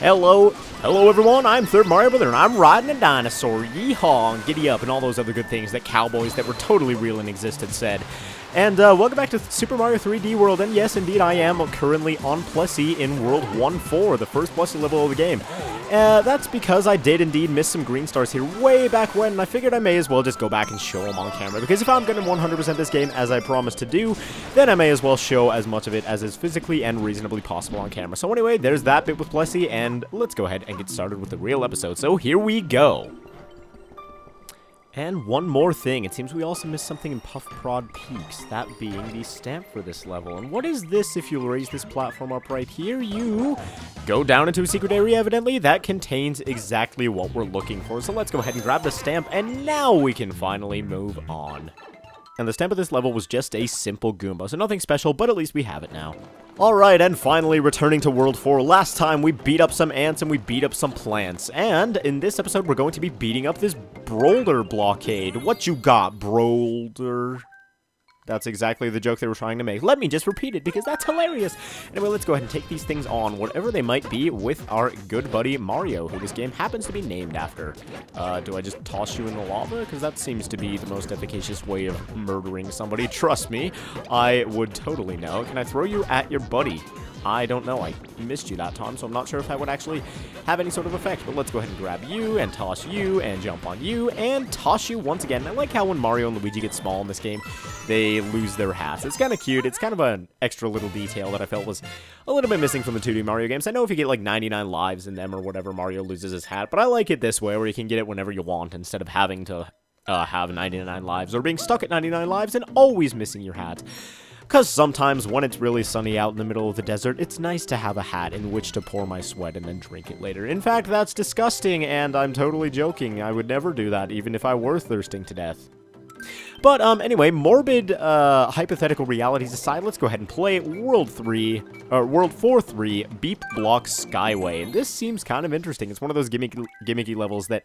Hello everyone, I'm Third Mario Brother, and I'm riding a dinosaur, yeehaw, and giddy up, and all those other good things that cowboys that were totally real and existed said. And welcome back to Super Mario 3D World, and yes, indeed, I am currently on Plessy in World 1-4, the first Plessy level of the game. That's because I did indeed miss some green stars here way back when, and I figured I may as well just go back and show them on camera, because if I'm going to 100% this game as I promised to do, then I may as well show as much of it as is physically and reasonably possible on camera. So anyway, there's that bit with Plessy, and let's go ahead and get started with the real episode. So here we go. And one more thing, it seems we also missed something in Puff Prod Peaks, that being the stamp for this level. And what is this? If you raise this platform up right here, you go down into a secret area, evidently, that contains exactly what we're looking for. So let's go ahead and grab the stamp, and now we can finally move on. And the stamp of this level was just a simple Goomba, so nothing special, but at least we have it now. Alright, and finally returning to World 4. Last time we beat up some ants and we beat up some plants. And in this episode we're going to be beating up this boulder blockade. What you got, boulder? That's exactly the joke they were trying to make. Let me just repeat it, because that's hilarious! Anyway, let's go ahead and take these things on, whatever they might be, with our good buddy Mario, who this game happens to be named after. Do I just toss you in the lava? Because that seems to be the most efficacious way of murdering somebody. Trust me, I would totally know. Can I throw you at your buddy? I don't know, I missed you that time, so I'm not sure if that would actually have any sort of effect, but let's go ahead and grab you, and toss you, and jump on you, and toss you once again. I like how when Mario and Luigi get small in this game, they lose their hats. It's kind of cute, it's kind of an extra little detail that I felt was a little bit missing from the 2D Mario games. I know if you get like 99 lives in them or whatever, Mario loses his hat, but I like it this way, where you can get it whenever you want, instead of having to have 99 lives, or being stuck at 99 lives and always missing your hat. Because sometimes when it's really sunny out in the middle of the desert, it's nice to have a hat in which to pour my sweat and then drink it later. In fact, that's disgusting, and I'm totally joking. I would never do that, even if I were thirsting to death. But, anyway, morbid, hypothetical realities aside, let's go ahead and play World 4-3 Beep Block Skyway. And this seems kind of interesting. It's one of those gimmicky levels that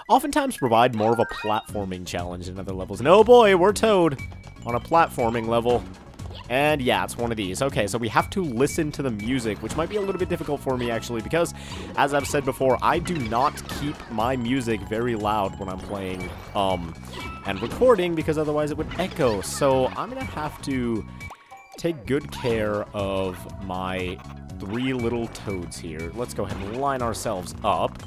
oftentimes provide more of a platforming challenge than other levels. And oh boy, we're Toad on a platforming level. And yeah, it's one of these. Okay, so we have to listen to the music, which might be a little bit difficult for me, actually, because, as I've said before, I do not keep my music very loud when I'm playing, and recording, because otherwise it would echo. So I'm gonna have to take good care of my 3 little toads here. Let's go ahead and line ourselves up.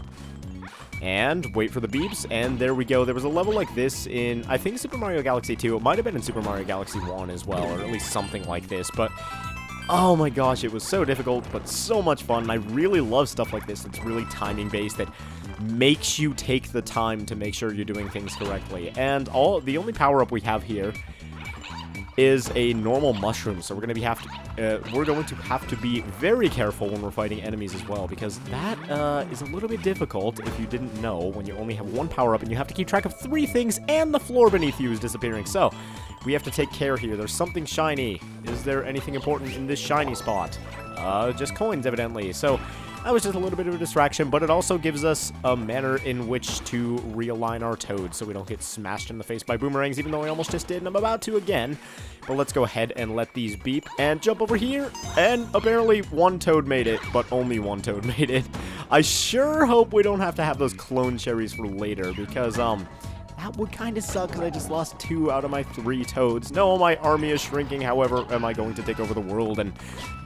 And wait for the beeps, and there we go. There was a level like this in, I think, Super Mario Galaxy 2. It might have been in Super Mario Galaxy 1 as well, or at least something like this, but oh my gosh, it was so difficult, but so much fun. And I really love stuff like this that's really timing-based, that makes you take the time to make sure you're doing things correctly. And the only power-up we have here is a normal mushroom, so we're going to have to be very careful when we're fighting enemies as well, because that is a little bit difficult if you didn't know, when you only have 1 power-up and you have to keep track of 3 things and the floor beneath you is disappearing. So we have to take care here. There's something shiny. Is there anything important in this shiny spot? Just coins, evidently. So that was just a little bit of a distraction, but it also gives us a manner in which to realign our toads so we don't get smashed in the face by boomerangs, even though I almost just did, and I'm about to again. But let's go ahead and let these beep and jump over here, and apparently 1 toad made it, but only 1 toad made it. I sure hope we don't have to have those clone cherries for later, because, that would kind of suck, because I just lost 2 out of my 3 toads. No, my army is shrinking. However, am I going to take over the world and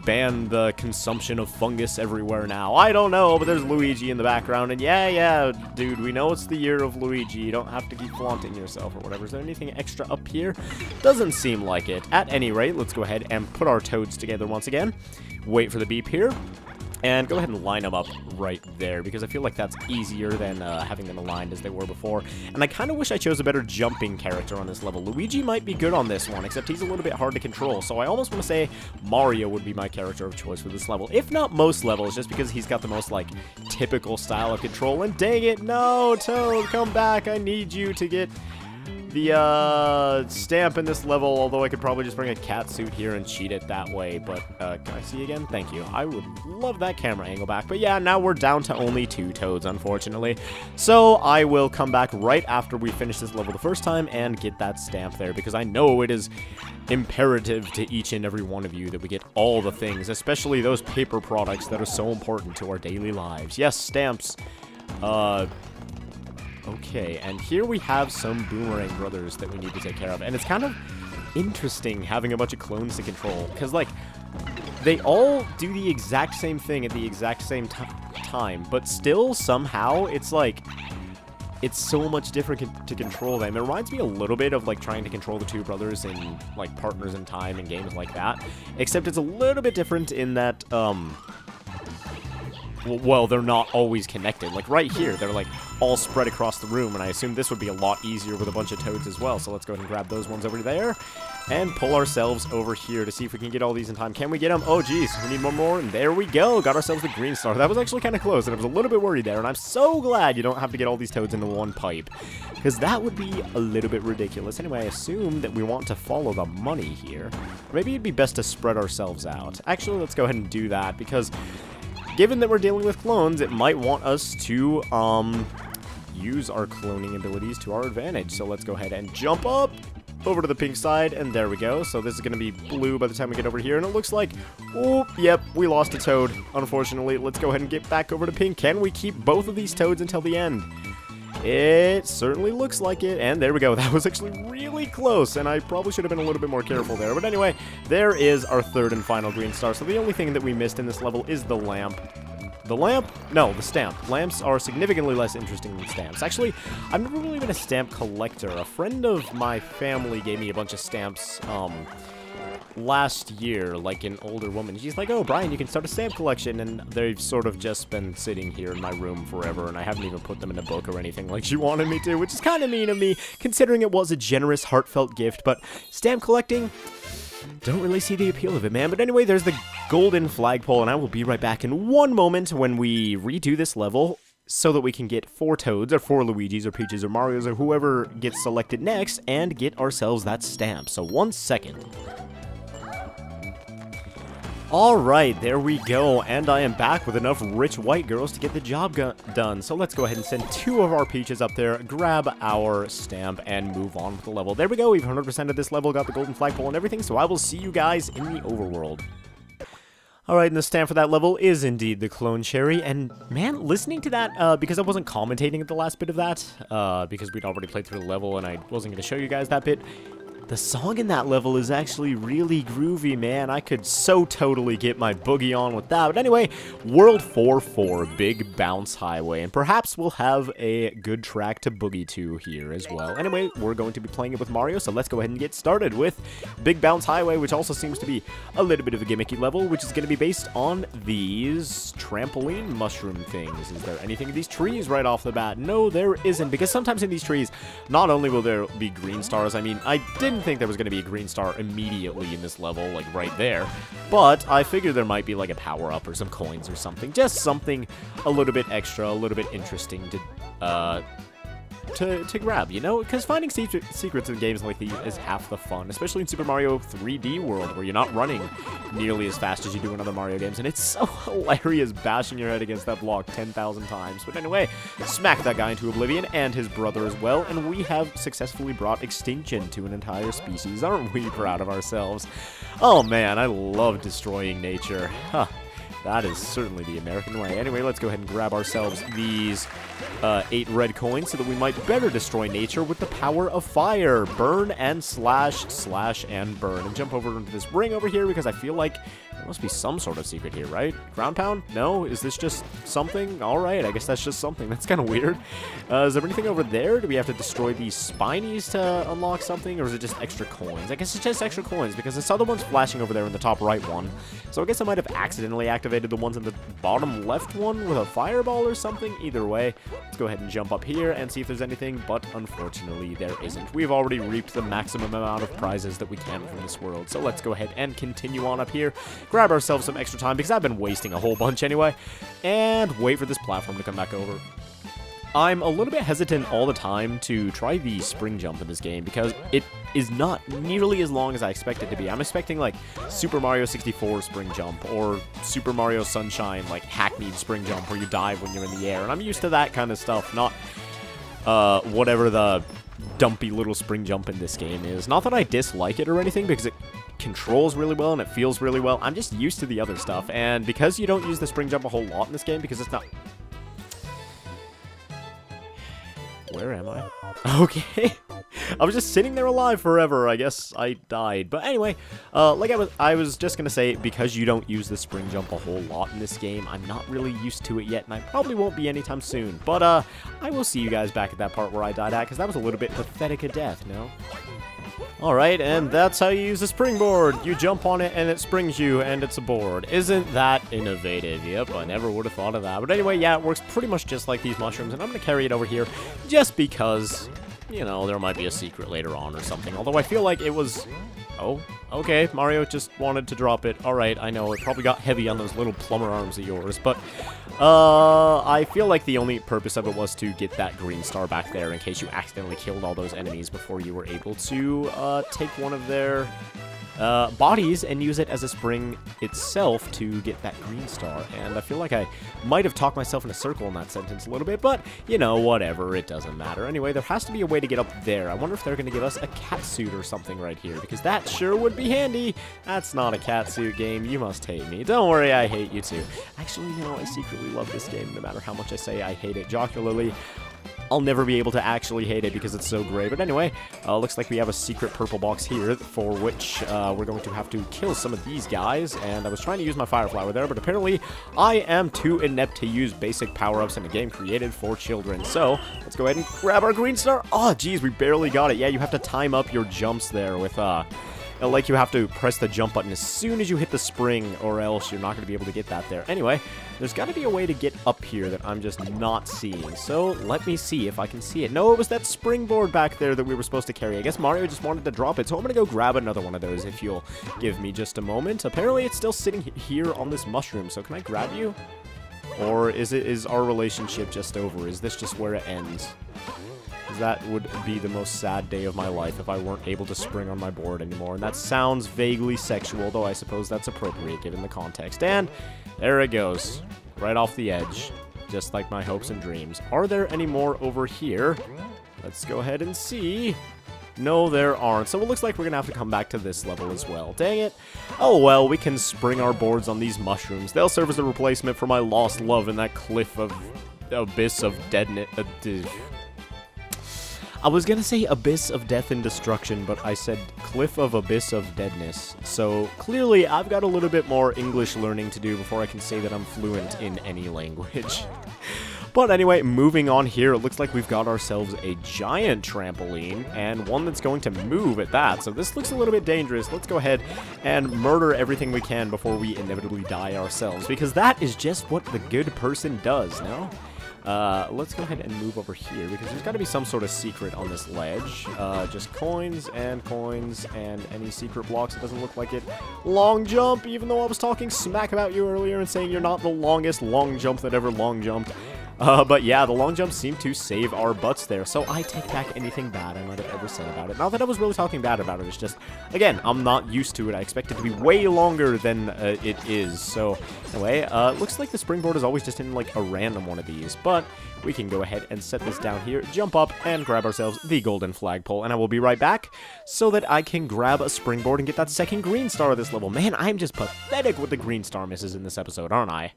ban the consumption of fungus everywhere now? I don't know, but there's Luigi in the background, and yeah, dude, we know it's the year of Luigi. You don't have to keep flaunting yourself or whatever. Is there anything extra up here? Doesn't seem like it. At any rate, let's go ahead and put our toads together once again. Wait for the beep here. And go ahead and line them up right there, because I feel like that's easier than having them aligned as they were before. And I kind of wish I chose a better jumping character on this level. Luigi might be good on this one, except he's a little bit hard to control. So I almost want to say Mario would be my character of choice for this level. If not most levels, just because he's got the most, like, typical style of control. And dang it, no, Toad, come back. I need you to get the stamp in this level, although I could probably just bring a cat suit here and cheat it that way. But can I see again? Thank you. I would love that camera angle back. But yeah, now we're down to only 2 toads, unfortunately. So I will come back right after we finish this level the first time and get that stamp there, because I know it is imperative to each and every one of you that we get all the things, especially those paper products that are so important to our daily lives. Yes, stamps. Okay, and here we have some Boomerang brothers that we need to take care of, and it's kind of interesting having a bunch of clones to control, because, like, they all do the exact same thing at the exact same time, but still, somehow, it's like, it's so much different to control them. It reminds me a little bit of, like, trying to control the 2 brothers in, like, Partners in Time and games like that, except it's a little bit different in that, well, they're not always connected. Like, right here, they're, like, all spread across the room, and I assume this would be a lot easier with a bunch of toads as well. So let's go ahead and grab those ones over there and pull ourselves over here to see if we can get all these in time. Can we get them? Oh, geez, we need one more, and there we go. Got ourselves the green star. That was actually kind of close, and I was a little bit worried there, and I'm so glad you don't have to get all these toads into one pipe, because that would be a little bit ridiculous. Anyway, I assume that we want to follow the money here. Maybe it'd be best to spread ourselves out. Actually, let's go ahead and do that, because given that we're dealing with clones, it might want us to, use our cloning abilities to our advantage. So let's go ahead and jump up over to the pink side, and there we go. So this is going to be blue by the time we get over here, and it looks like, oh, yep, we lost a toad, unfortunately. Let's go ahead and get back over to pink. Can we keep both of these toads until the end? It certainly looks like it, and there we go. That was actually really close, and I probably should have been a little bit more careful there. But anyway, there is our 3rd and final green star. So the only thing that we missed in this level is the lamp. The lamp? No, the stamp. Lamps are significantly less interesting than stamps. Actually, I've never really been a stamp collector. A friend of my family gave me a bunch of stamps, last year, like an older woman. She's like, oh, Brian, you can start a stamp collection, and they've sort of just been sitting here in my room forever, and I haven't even put them in a book or anything like she wanted me to, which is kind of mean of me, considering it was a generous, heartfelt gift. But stamp collecting, don't really see the appeal of it, man. But anyway, there's the golden flagpole, and I will be right back in one moment when we redo this level so that we can get 4 Toads, or 4 Luigis, or Peaches, or Marios, or whoever gets selected next, and get ourselves that stamp. So 1 second. Alright, there we go, and I am back with enough rich white girls to get the job done. So let's go ahead and send 2 of our Peaches up there, grab our stamp, and move on with the level. There we go, we've 100% of this level, got the golden flagpole and everything, so I will see you guys in the overworld. Alright, and the stamp for that level is indeed the Clone Cherry, and man, listening to that, because I wasn't commentating at the last bit of that, because we'd already played through the level and I wasn't going to show you guys that bit, the song in that level is actually really groovy, man. I could so totally get my boogie on with that. But anyway, World 4-4, Big Bounce Highway. And perhaps we'll have a good track to boogie to here as well. Anyway, we're going to be playing it with Mario, so let's go ahead and get started with Big Bounce Highway, which also seems to be a little bit of a gimmicky level, which is going to be based on these trampoline mushroom things. Is there anything in these trees right off the bat? No, there isn't, because sometimes in these trees, not only will there be green stars, I mean, I didn't think there was going to be a green star immediately in this level, like right there, but I figured there might be like a power-up or some coins or something, just something a little bit extra, a little bit interesting to grab, you know, because finding secrets in games like these is half the fun, especially in Super Mario 3D World, where you're not running nearly as fast as you do in other Mario games, and it's so hilarious bashing your head against that block 10,000 times. But anyway, smack that guy into oblivion, and his brother as well, and we have successfully brought extinction to an entire species. Aren't we proud of ourselves? Oh man, I love destroying nature. Huh. That is certainly the American way. Anyway, let's go ahead and grab ourselves these 8 red coins so that we might better destroy nature with the power of fire. Burn and slash, slash and burn. And jump over into this ring over here because I feel like there must be some sort of secret here, right? Ground pound? No? Is this just something? Alright, I guess that's just something. That's kind of weird. Is there anything over there? Do we have to destroy these spinies to unlock something? Or is it just extra coins? I guess it's just extra coins because I saw the ones flashing over there in the top right one. So I guess I might have accidentally activated the ones in the bottom left one with a fireball or something. Either way, let's go ahead and jump up here and see if there's anything, but unfortunately there isn't. We've already reaped the maximum amount of prizes that we can from this world, so let's go ahead and continue on up here, grab ourselves some extra time because I've been wasting a whole bunch anyway, and wait for this platform to come back over. I'm a little bit hesitant all the time to try the spring jump in this game because it is not nearly as long as I expect it to be. I'm expecting like Super Mario 64 spring jump or Super Mario Sunshine like hackneyed spring jump where you dive when you're in the air, and I'm used to that kind of stuff, not whatever the dumpy little spring jump in this game is. Not that I dislike it or anything, because it controls really well and it feels really well. I'm just used to the other stuff, and because you don't use the spring jump a whole lot in this game, because it's not... Where am I? Okay. I was just sitting there alive forever. I guess I died. But anyway, like I was just going to say, because you don't use the spring jump a whole lot in this game, I'm not really used to it yet, and I probably won't be anytime soon. But I will see you guys back at that part where I died at, because that was a little bit pathetic a death, no? Alright, and that's how you use a springboard. You jump on it and it springs you, and it's a board. Isn't that innovative? Yep, I never would have thought of that. But anyway, yeah, it works pretty much just like these mushrooms, and I'm going to carry it over here just because, you know, there might be a secret later on or something. Although I feel like it was... Oh, okay, Mario just wanted to drop it. Alright, I know, it probably got heavy on those little plumber arms of yours, but... I feel like the only purpose of it was to get that green star back there in case you accidentally killed all those enemies before you were able to, take one of their, bodies and use it as a spring itself to get that green star. And I feel like I might have talked myself in a circle in that sentence a little bit, but, you know, whatever, it doesn't matter. Anyway, there has to be a way to get up there. I wonder if they're going to give us a cat suit or something right here, because that sure would be handy. That's not a cat suit game. You must hate me. Don't worry, I hate you too. Actually, no, I secretly love this game, no matter how much I say I hate it jocularly. I'll never be able to actually hate it because it's so great. But anyway, looks like we have a secret purple box here for which we're going to have to kill some of these guys. And I was trying to use my fire flower there, but apparently I am too inept to use basic power-ups in a game created for children. So let's go ahead and grab our green star. Oh, geez, we barely got it. Yeah, you have to time up your jumps there with... like you have to press the jump button as soon as you hit the spring, or else you're not going to be able to get that there. Anyway, there's got to be a way to get up here that I'm just not seeing. So let me see if I can see it. No, it was that springboard back there that we were supposed to carry. I guess Mario just wanted to drop it, so I'm going to go grab another one of those if you'll give me just a moment. Apparently, it's still sitting here on this mushroom, so can I grab you? Or is our relationship just over? Is this just where it ends? That would be the most sad day of my life if I weren't able to spring on my board anymore. And that sounds vaguely sexual, though I suppose that's appropriate given the context. And there it goes. Right off the edge. Just like my hopes and dreams. Are there any more over here? Let's go ahead and see. No, there aren't. So it looks like we're going to have to come back to this level as well. Dang it. Oh, well, we can spring our boards on these mushrooms. They'll serve as a replacement for my lost love in that cliff of... abyss of deadness... I was gonna say Abyss of Death and Destruction, but I said Cliff of Abyss of Deadness. So clearly I've got a little bit more English learning to do before I can say that I'm fluent in any language. But anyway, moving on here, it looks like we've got ourselves a giant trampoline, and one that's going to move at that. So this looks a little bit dangerous. Let's go ahead and murder everything we can before we inevitably die ourselves, because that is just what the good person does, no? Let's go ahead and move over here, because there's got to be some sort of secret on this ledge. Just coins and any secret blocks. It doesn't look like it. Long jump, even though I was talking smack about you earlier and saying you're not the longest long jump that ever long jumped. But yeah, the long jumps seem to save our butts there, so I take back anything bad I might have ever said about it. Not that I was really talking bad about it, it's just, again, I'm not used to it. I expect it to be way longer than it is. So anyway, looks like the springboard is always just in like a random one of these, but we can go ahead and set this down here, jump up, and grab ourselves the golden flagpole, and I will be right back so that I can grab a springboard and get that second green star of this level. Man, I'm just pathetic with the green star misses in this episode, aren't I?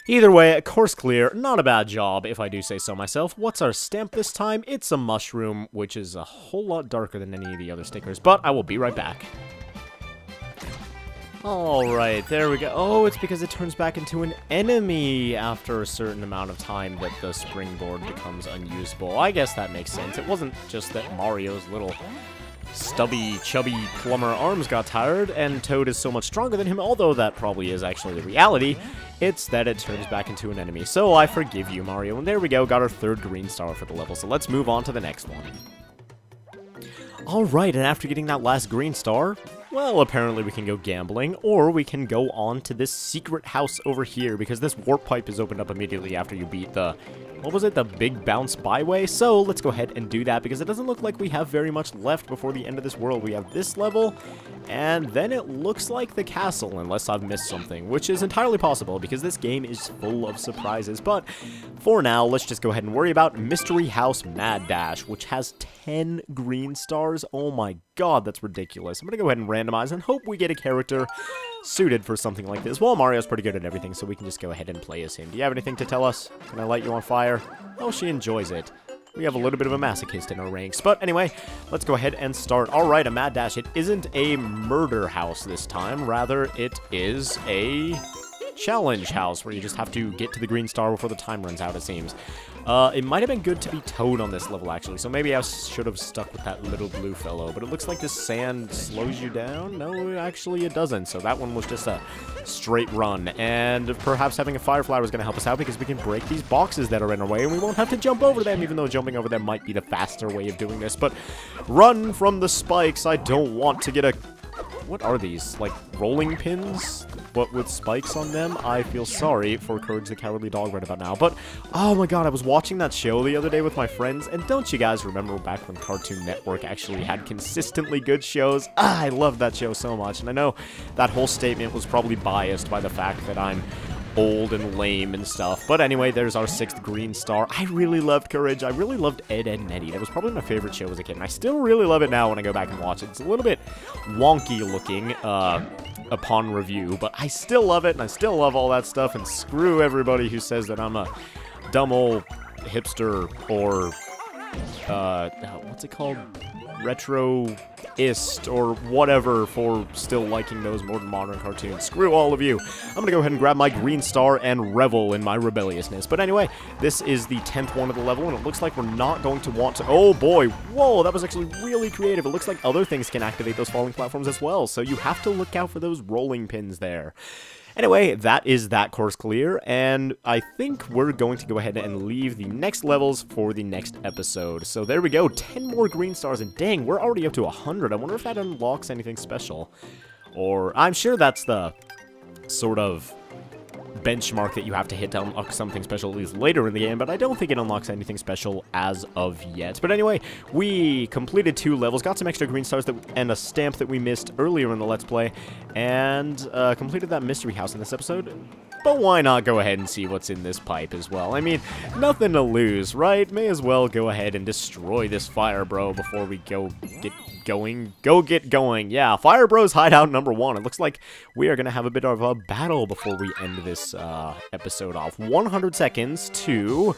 Either way, course clear, not a bad job, if I do say so myself. What's our stamp this time? It's a mushroom, which is a whole lot darker than any of the other stickers, but I will be right back. Alright, there we go. Oh, it's because it turns back into an enemy after a certain amount of time that the springboard becomes unusable. I guess that makes sense. It wasn't just that Mario's little... stubby, chubby plumber arms got tired, and Toad is so much stronger than him, although that probably is actually the reality. It's that it turns back into an enemy. So I forgive you, Mario. And there we go, got our third green star for the level. So let's move on to the next one. Alright, and after getting that last green star, Well, apparently we can go gambling, or we can go on to this secret house over here, because this warp pipe is opened up immediately after you beat the, what was it, the big bounce byway? So let's go ahead and do that, because it doesn't look like we have very much left before the end of this world. We have this level, and then it looks like the castle, unless I've missed something, which is entirely possible, because this game is full of surprises. But for now, let's just go ahead and worry about Mystery House Mad Dash, which has 10 green stars. Oh my god, that's ridiculous. I'm gonna go ahead and randomize and hope we get a character suited for something like this. Well, Mario's pretty good at everything, so we can just go ahead and play as him. Do you have anything to tell us? Can I light you on fire? Oh, she enjoys it. We have a little bit of a masochist in our ranks. But anyway, let's go ahead and start. Alright, a Mad Dash. It isn't a murder house this time. Rather, it is a challenge house where you just have to get to the green star before the time runs out, it seems. It might have been good to be Toad on this level, actually, so maybe I should have stuck with that little blue fellow, but it looks like this sand slows you down. No, actually it doesn't, so that one was just a straight run, and perhaps having a Firefly was going to help us out, because we can break these boxes that are in our way, and we won't have to jump over them, even though jumping over them might be the faster way of doing this. But run from the spikes. I don't want to get a... What are these? Like rolling pins, but with spikes on them? I feel sorry for Courage the Cowardly Dog right about now. But, oh my god, I was watching that show the other day with my friends, and don't you guys remember back when Cartoon Network actually had consistently good shows? I loved that show so much, and I know that whole statement was probably biased by the fact that I'm old and lame and stuff. But anyway, there's our 6th green star. I really loved Courage. I really loved Ed, Edd and Eddy. That was probably my favorite show as a kid, and I still really love it now when I go back and watch it. It's a little bit wonky looking upon review, but I still love it, and I still love all that stuff, and screw everybody who says that I'm a dumb old hipster or, what's it called? Retroist or whatever for still liking those more modern cartoons. Screw all of you. I'm gonna go ahead and grab my green star and revel in my rebelliousness. But anyway, this is the 10th one of the level, and it looks like we're not going to want to... Oh boy, whoa, that was actually really creative. It looks like other things can activate those falling platforms as well, so you have to look out for those rolling pins there. Anyway, that is that course clear, and I think we're going to go ahead and leave the next levels for the next episode. So there we go, 10 more green stars, and dang, we're already up to 100. I wonder if that unlocks anything special. Or, I'm sure that's the sort of benchmark that you have to hit to unlock something special at least later in the game, but I don't think it unlocks anything special as of yet. But anyway, we completed 2 levels, got some extra green stars and a stamp that we missed earlier in the Let's Play, and completed that mystery house in this episode. But why not go ahead and see what's in this pipe as well? I mean, nothing to lose, right? May as well go ahead and destroy this Fire Bro before we go get going. Go get going. Yeah, Fire Bro's hideout number 1. It looks like we are going to have a bit of a battle before we end this episode off. 100 seconds to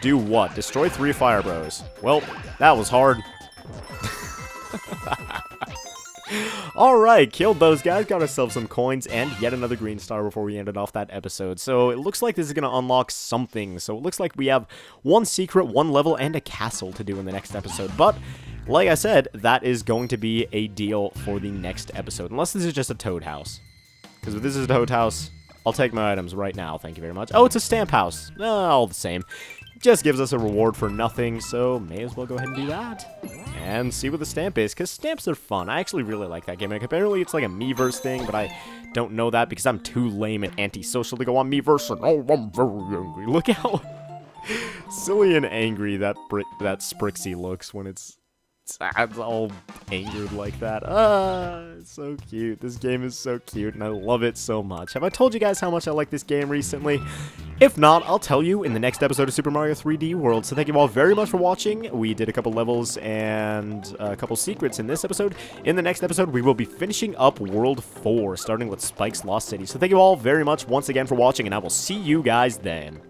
do what? Destroy 3 Fire Bros. Well, that was hard. Alright, killed those guys, got ourselves some coins, and yet another green star before we ended off that episode. So it looks like this is going to unlock something. So it looks like we have 1 secret, 1 level, and a castle to do in the next episode. But, like I said, that is going to be a deal for the next episode. Unless this is just a Toad house. Because if this is a Toad house, I'll take my items right now, thank you very much. Oh, it's a stamp house. All the same. Just gives us a reward for nothing, so may as well go ahead and do that. And see what the stamp is, because stamps are fun. I actually really like that gimmick. Apparently it's like a Miiverse thing, but I don't know that because I'm too lame and antisocial to go on Miiverse, and oh, I'm very angry. Look how silly and angry that Sprixie looks when it's all angered like that. It's so cute. This game is so cute, and I love it so much. Have I told you guys how much I like this game recently? If not, I'll tell you in the next episode of Super Mario 3D World. So thank you all very much for watching. We did a couple levels and a couple secrets in this episode. In the next episode, we will be finishing up World 4, starting with Spike's Lost City. So thank you all very much once again for watching, and I will see you guys then.